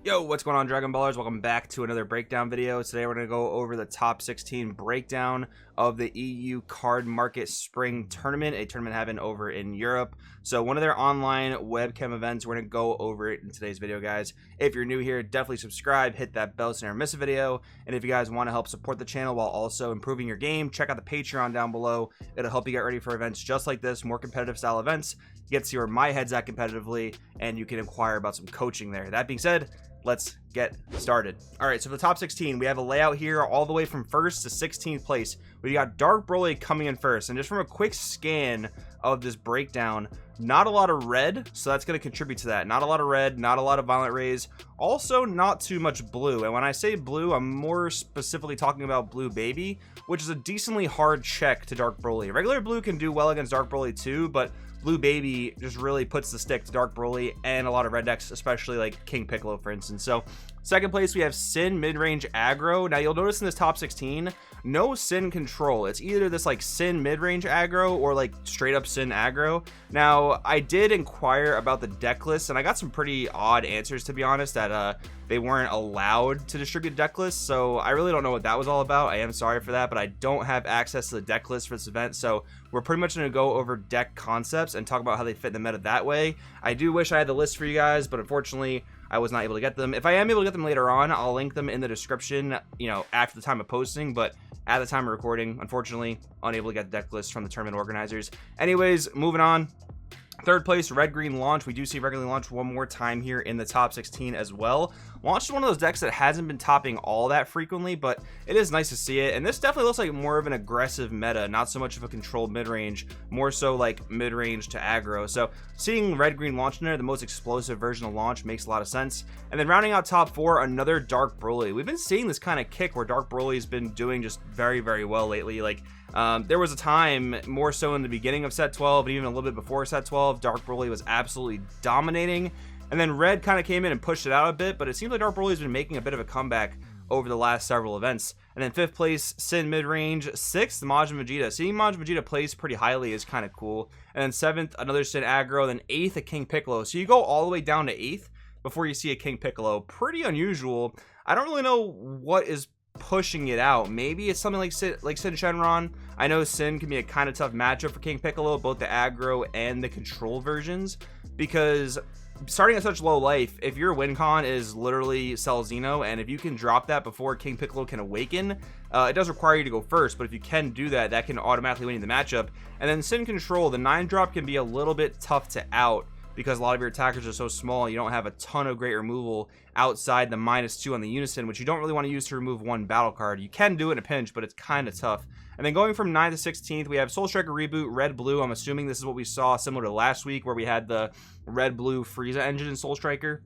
Yo, what's going on, Dragon Ballers? Welcome back to another breakdown video. Today we're going to go over the top 16 breakdown of the EU Cardmarket Spring Tournament, a tournament happened over in Europe. So one of their online webcam events, we're going to go over it in today's video, guys. If you're new here, definitely subscribe, hit that bell so you never miss a video. And if you guys want to help support the channel while also improving your game, check out the Patreon down below. It'll help you get ready for events just like this, more competitive style events. You get to see where my head's at competitively, and you can inquire about some coaching there. That being said, let's get started. All right, so for the top 16, we have a layout here all the way from 1st to 16th place. We got Dark Broly coming in first, and just from a quick scan of this breakdown, not a lot of red, so that's going to contribute to that. Not a lot of red, not a lot of Violent Rays, also not too much blue. And when I say blue, I'm more specifically talking about Blue Baby, which is a decently hard check to Dark Broly. Regular blue can do well against Dark Broly too, but Blue Baby just really puts the stick to Dark Broly and a lot of red decks, especially like King Piccolo, for instance. So second place, we have Sin mid-range aggro. Now you'll notice in this top 16, no Sin control. It's either this like Sin mid-range aggro or like straight up Sin aggro. Now I did inquire about the deck list, and I got some pretty odd answers, to be honest, that they weren't allowed to distribute deck lists. So I really don't know what that was all about. I am sorry for that, but I don't have access to the deck list for this event. So we're pretty much going to go over deck concepts and talk about how they fit in the meta that way. I do wish I had the list for you guys, but unfortunately I was not able to get them. If I am able to get them later on, I'll link them in the description, you know, after the time of posting, but at the time of recording, unfortunately, unable to get the deck list from the tournament organizers. Anyways, moving on. Third place, Red Green Launch. We do see Red Green Launch one more time here in the top 16 as well. Launch is one of those decks that hasn't been topping all that frequently, but it is nice to see it. And this definitely looks like more of an aggressive meta, not so much of a controlled mid-range, more so like mid-range to aggro. So seeing Red Green Launch in there, the most explosive version of Launch, makes a lot of sense. And then rounding out top 4, another Dark Broly. We've been seeing this kind of kick where Dark Broly's been doing just very, very well lately. Like, there was a time, more so in the beginning of set 12, and even a little bit before set 12, Dark Broly was absolutely dominating. And then Red kind of came in and pushed it out a bit, but it seems like Dark Broly's been making a bit of a comeback over the last several events. And then 5th place, Sin mid-range. 6th, Majin Vegeta. Seeing Majin Vegeta place pretty highly is kind of cool. And then 7th, another Sin aggro. Then 8th, a King Piccolo. So you go all the way down to 8th before you see a King Piccolo. Pretty unusual. I don't really know what is pushing it out. Maybe it's something like Sin Shenron. I know Sin can be a kind of tough matchup for King Piccolo, both the aggro and the control versions, because starting at such low life, if your win con is literally Cell Xeno, and if you can drop that before King Piccolo can awaken, it does require you to go first, but if you can do that, that can automatically win you the matchup. And then Sin control, the 9 drop can be a little bit tough to out, because a lot of your attackers are so small, you don't have a ton of great removal outside the -2 on the Unison, which you don't really want to use to remove one battle card. You can do it in a pinch, but it's kind of tough. And then going from 9th to 16th, we have Soul Striker Reboot, Red Blue. I'm assuming this is what we saw similar to last week, where we had the Red Blue Frieza engine in Soul Striker.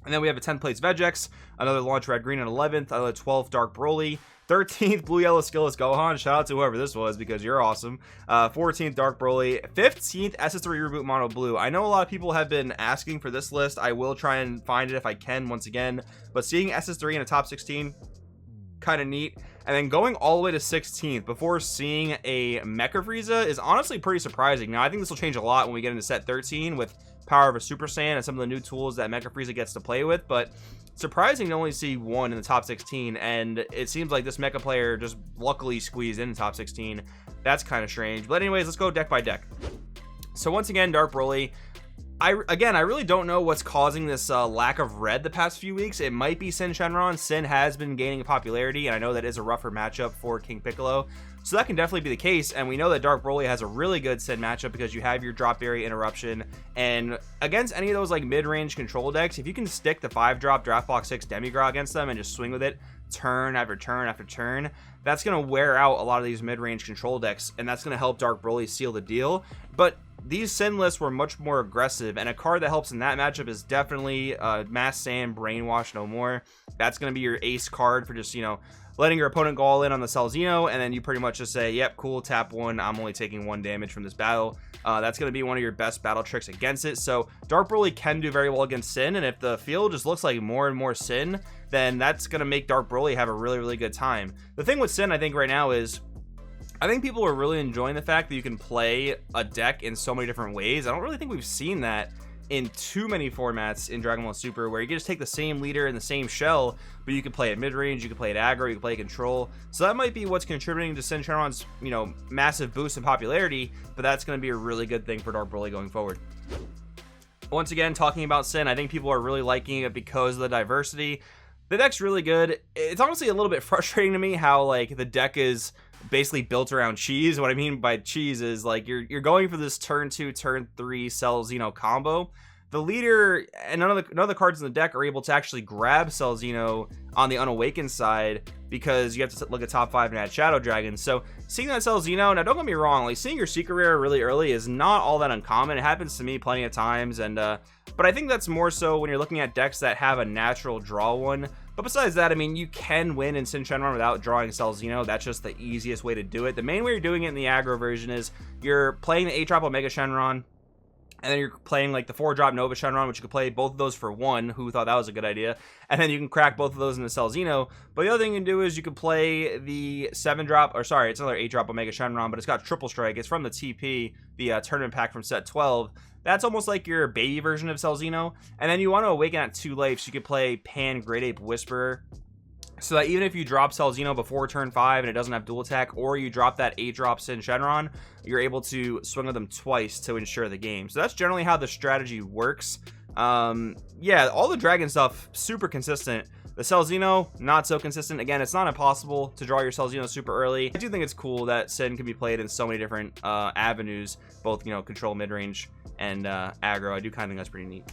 And then we have a 10th place Vegex, another Launch Red Green at 11th, another 12th Dark Broly, 13th Blue Yellow Skillless Gohan. Shout out to whoever this was, because you're awesome. 14th Dark Broly, 15th SS3 Reboot Mono Blue. I know a lot of people have been asking for this list. I will try and find it if I can once again, but seeing SS3 in a top 16, kind of neat. And then going all the way to 16th before seeing a Mecha Frieza is honestly pretty surprising. Now I think this will change a lot when we get into set 13 with Power of a Super Saiyan and some of the new tools that Mecha Frieza gets to play with, but surprising to only see one in the top 16, and it seems like this Mecha player just luckily squeezed in the top 16. That's kind of strange. But anyways, let's go deck by deck. So once again, Dark Broly. I really don't know what's causing this lack of red the past few weeks. It might be Sin Shenron. Sin has been gaining popularity, and I know that is a rougher matchup for King Piccolo. So that can definitely be the case, and we know that Dark Broly has a really good Sin matchup because you have your drop area interruption, and against any of those like mid-range control decks, if you can stick the 5-drop Draft Box 6 Demigra against them and just swing with it turn after turn after turn, that's going to wear out a lot of these mid-range control decks, and that's going to help Dark Broly seal the deal. But these Sin lists were much more aggressive, and a card that helps in that matchup is definitely Mass Sand Brainwash No More. That's going to be your ace card for just, you know, letting your opponent go all in on the Cell Xeno, and then you pretty much just say, yep, cool, tap 1, I'm only taking 1 damage from this battle. That's going to be one of your best battle tricks against it. So Dark Broly can do very well against Sin, and if the field just looks like more and more Sin, then that's going to make Dark Broly have a really, really good time. The thing with Sin, I think, right now is I think people are really enjoying the fact that you can play a deck in so many different ways. I don't really think we've seen that in too many formats in Dragon Ball Super, where you can just take the same leader and the same shell, but you can play at mid-range, you can play at aggro, you can play at control. So that might be what's contributing to Sin Shenron's, you know, massive boost in popularity, but that's going to be a really good thing for Dark Broly going forward. Once again, talking about Sin, I think people are really liking it because of the diversity. The deck's really good. It's honestly a little bit frustrating to me how, like, the deck is basically built around cheese. What I mean by cheese is, like, you're going for this turn 2, turn 3 Cell Xeno combo. The leader and none of the cards in the deck are able to actually grab Cell Xeno on the unawakened side, because you have to look at top 5 and add Shadow Dragon. So seeing that Cell Xeno, now don't get me wrong, like, seeing your secret rare really early is not all that uncommon. It happens to me plenty of times, and but I think that's more so when you're looking at decks that have a natural draw one. But besides that, I mean, you can win in Sin Shenron without drawing Cell Xeno. That's just the easiest way to do it. The main way you're doing it in the aggro version is you're playing the 8-drop Omega Shenron, and then you're playing like the 4-drop Nova Shenron, which you could play both of those for 1. Who thought that was a good idea? And then you can crack both of those into Cell Xeno. But the other thing you can do is you can play the 7-drop, or sorry, it's another 8-drop Omega Shenron, but it's got Triple Strike. It's from the TP, the tournament pack from set 12. That's almost like your baby version of Cell Xeno. And then you want to awaken at 2 life, so you could play Pan Great Ape Whisperer, so that even if you drop Cell Xeno before turn 5 and it doesn't have dual attack, or you drop that 8-drop Sin Shenron, you're able to swing with them twice to ensure the game. So that's generally how the strategy works. Yeah, all the dragon stuff, super consistent. The Cell Xeno, not so consistent. Again, it's not impossible to draw your Cell Xeno super early. I do think it's cool that Sin can be played in so many different avenues, both, you know, control, mid-range, and aggro. I do kind of think that's pretty neat.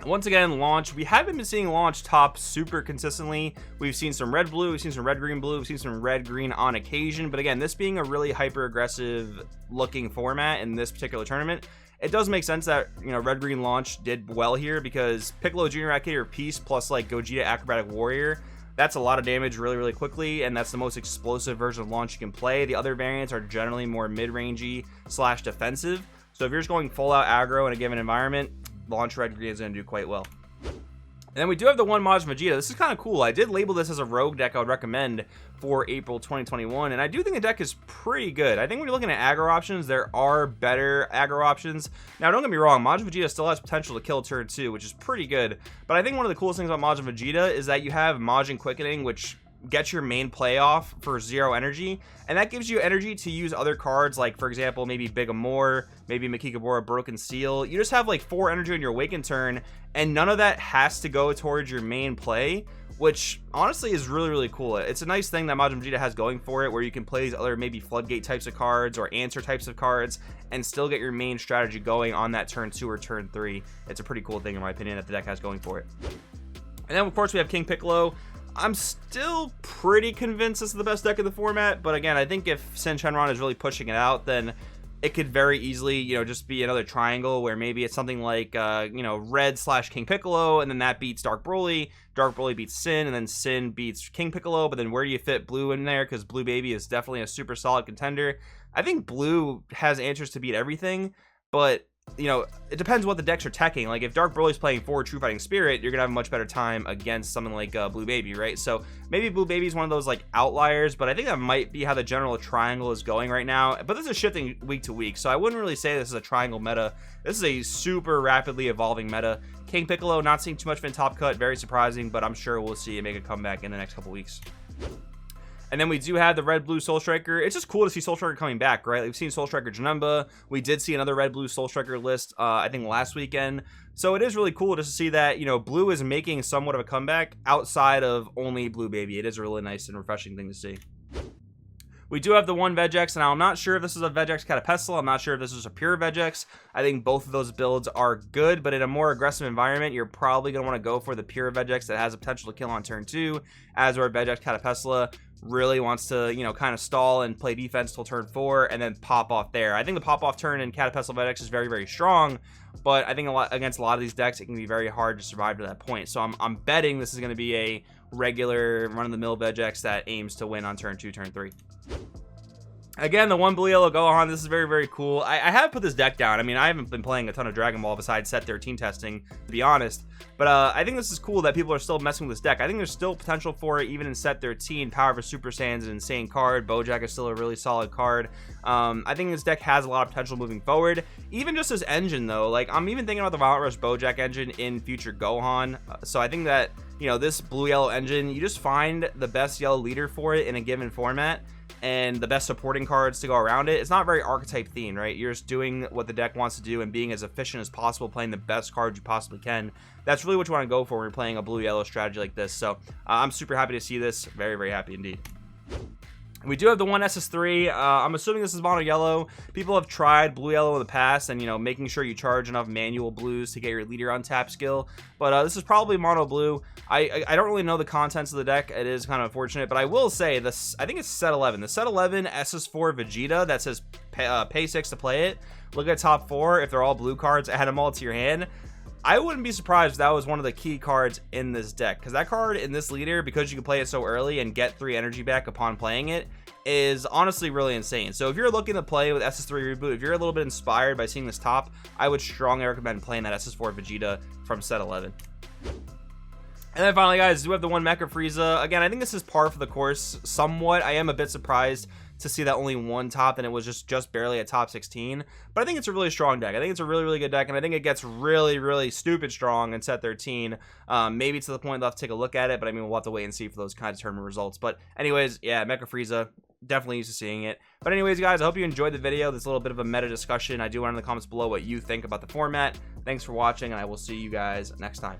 Once again, launch, we haven't been seeing launch top super consistently. We've seen some red blue, we've seen some red green blue, we've seen some red green on occasion, but again, this being a really hyper aggressive looking format in this particular tournament, it does make sense that, you know, red green launch did well here, because Piccolo Junior Activator Peace plus like Gogeta Acrobatic Warrior, that's a lot of damage really quickly, and that's the most explosive version of launch you can play. The other variants are generally more mid-rangey / defensive, so if you're just going full out aggro in a given environment, launch red green is going to do quite well. And then we do have the one Majin Vegeta. This is kind of cool. I did label this as a rogue deck I would recommend for April 2021, and I do think the deck is pretty good. I think when you're looking at aggro options, there are better aggro options. Now, don't get me wrong, Majin Vegeta still has potential to kill turn 2, which is pretty good, but I think one of the coolest things about Majin Vegeta is that you have Majin Quickening, which gets your main play off for 0 energy, and that gives you energy to use other cards, like, for example, maybe Big Amor, maybe Makikabora Broken Seal. You just have like 4 energy on your awakened turn, and none of that has to go towards your main play, which honestly is really cool. It's a nice thing that Majin Vegeta has going for it, where you can play these other maybe floodgate types of cards or answer types of cards and still get your main strategy going on that turn 2 or turn 3. It's a pretty cool thing, in my opinion, that the deck has going for it. And then of course we have King Piccolo. I'm still pretty convinced this is the best deck in the format, but again, I think if Sin Shenron is really pushing it out, then it could very easily, you know, just be another triangle where maybe it's something like, you know, red / King Piccolo, and then that beats Dark Broly beats Sin, and then Sin beats King Piccolo, but then where do you fit Blue in there? Because Blue Baby is definitely a super solid contender. I think Blue has answers to beat everything, but, you know, it depends what the decks are teching. Like, if Dark Broly's playing forward True Fighting Spirit, you're gonna have a much better time against something like Blue Baby, right? So maybe Blue Baby is one of those like outliers, but I think that might be how the general triangle is going right now. But this is shifting week to week, so I wouldn't really say this is a triangle meta. This is a super rapidly evolving meta. King Piccolo, not seeing too much of in top cut, very surprising, but I'm sure we'll see it make a comeback in the next couple weeks. And then we do have the red-blue Soul Striker. It's just cool to see Soul Striker coming back, right? We've seen Soul Striker Janemba. We did see another red-blue Soul Striker list, I think, last weekend. So it is really cool just to see that, you know, Blue is making somewhat of a comeback outside of only Blue Baby. It is a really nice and refreshing thing to see. We do have the one Vegex, and I'm not sure if this is a Vegex Catapesla. I'm not sure if this is a pure Vegex. I think both of those builds are good, but in a more aggressive environment, you're probably going to want to go for the pure Vegex that has a potential to kill on turn 2, as where Vegex Catapesla really wants to, you know, kind of stall and play defense till turn 4 and then pop off there. I think the pop off turn in Catapesla Vegex is very strong, but I think against a lot of these decks, it can be very hard to survive to that point. So I'm betting this is going to be a regular run-of-the-mill Vegex that aims to win on turn 2, turn 3. Again, the one blue yellow Gohan, this is very, very cool. I have put this deck down. I mean, I haven't been playing a ton of Dragon Ball besides set 13 testing, to be honest. But I think this is cool that people are still messing with this deck. I think there's still potential for it even in set 13. Power for Super Saiyan is an insane card. Bojack is still a really solid card. I think this deck has a lot of potential moving forward. Even just this engine, though. Like, I'm even thinking about the Violent Rush Bojack engine in future Gohan. So I think that, you know, this blue-yellow engine, you just find the best yellow leader for it in a given format, and the best supporting cards to go around it. It's not very archetype themed, right? You're just doing what the deck wants to do and being as efficient as possible, playing the best cards you possibly can. That's really what you want to go for when you're playing a blue-yellow strategy like this. So I'm super happy to see this. Very, very happy indeed. We do have the one SS3. I'm assuming this is mono yellow. People have tried blue yellow in the past, and, you know, making sure you charge enough manual blues to get your leader on tap skill. But this is probably mono blue. I don't really know the contents of the deck. It is kind of unfortunate, but I will say this. I think it's set 11. The set 11 SS4 Vegeta that says pay 6 to play it. Look at top 4. If they're all blue cards, add them all to your hand. I wouldn't be surprised if that was one of the key cards in this deck, because that card in this leader, because you can play it so early and get 3 energy back upon playing it, is honestly really insane. So if you're looking to play with SS3 Reboot, if you're a little bit inspired by seeing this top, I would strongly recommend playing that SS4 Vegeta from set 11. And then finally, guys, we have the one Mecha Frieza. Again, I think this is par for the course somewhat. I am a bit surprised to see that only one top, and it was just barely a top 16. But I think it's a really strong deck. I think it's a really, really good deck, and I think it gets really, really stupid strong in set 13. Maybe to the point they'll have to take a look at it, but I mean, we'll have to wait and see for those kind of tournament results. But anyways, yeah, Mecha Frieza, definitely used to seeing it. But anyways, guys, I hope you enjoyed the video. This little bit of a meta discussion. I do want in the comments below what you think about the format. Thanks for watching, and I will see you guys next time.